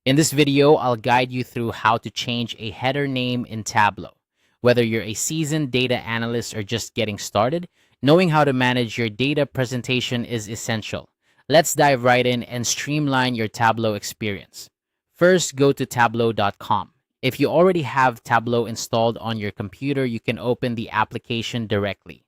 In this video, I'll guide you through how to change a header name in Tableau. Whether you're a seasoned data analyst or just getting started, knowing how to manage your data presentation is essential. Let's dive right in and streamline your Tableau experience. First, go to tableau.com. If you already have Tableau installed on your computer, you can open the application directly.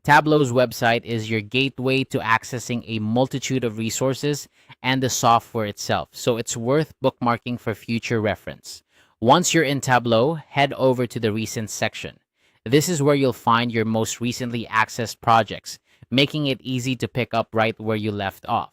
Tableau's website is your gateway to accessing a multitude of resources and the software itself, so it's worth bookmarking for future reference. Once you're in Tableau, head over to the Recent section. This is where you'll find your most recently accessed projects, making it easy to pick up right where you left off.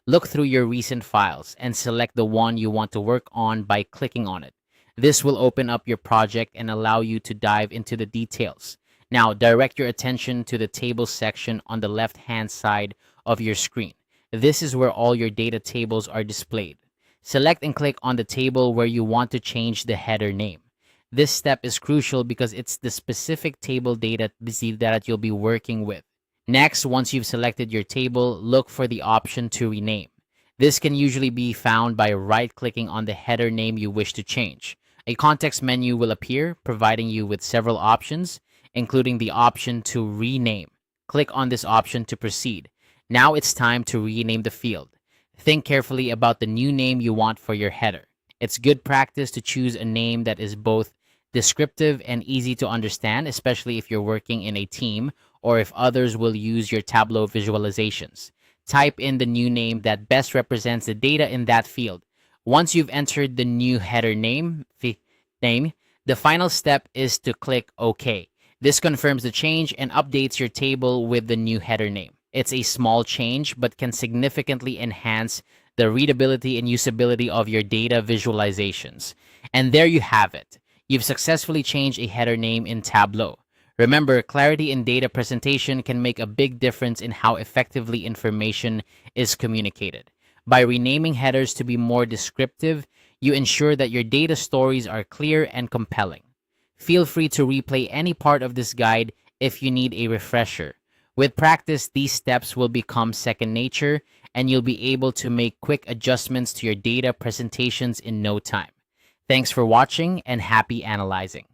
Look through your recent files and select the one you want to work on by clicking on it. This will open up your project and allow you to dive into the details. Now, direct your attention to the Tables section on the left-hand side of your screen. This is where all your data tables are displayed. Select and click on the table where you want to change the header name. This step is crucial because it's the specific table data that you'll be working with. Next, once you've selected your table, look for the option to rename. This can usually be found by right-clicking on the header name you wish to change. A context menu will appear, providing you with several options, including the option to rename. Click on this option to proceed. Now it's time to rename the field. Think carefully about the new name you want for your header. It's good practice to choose a name that is both descriptive and easy to understand, especially if you're working in a team or if others will use your Tableau visualizations. Type in the new name that best represents the data in that field. Once you've entered the new header name, the final step is to click OK. This confirms the change and updates your table with the new header name. It's a small change, but can significantly enhance the readability and usability of your data visualizations. And there you have it. You've successfully changed a header name in Tableau. Remember, clarity in data presentation can make a big difference in how effectively information is communicated. By renaming headers to be more descriptive, you ensure that your data stories are clear and compelling. Feel free to replay any part of this guide if you need a refresher. With practice, these steps will become second nature, and you'll be able to make quick adjustments to your data presentations in no time. Thanks for watching and happy analyzing.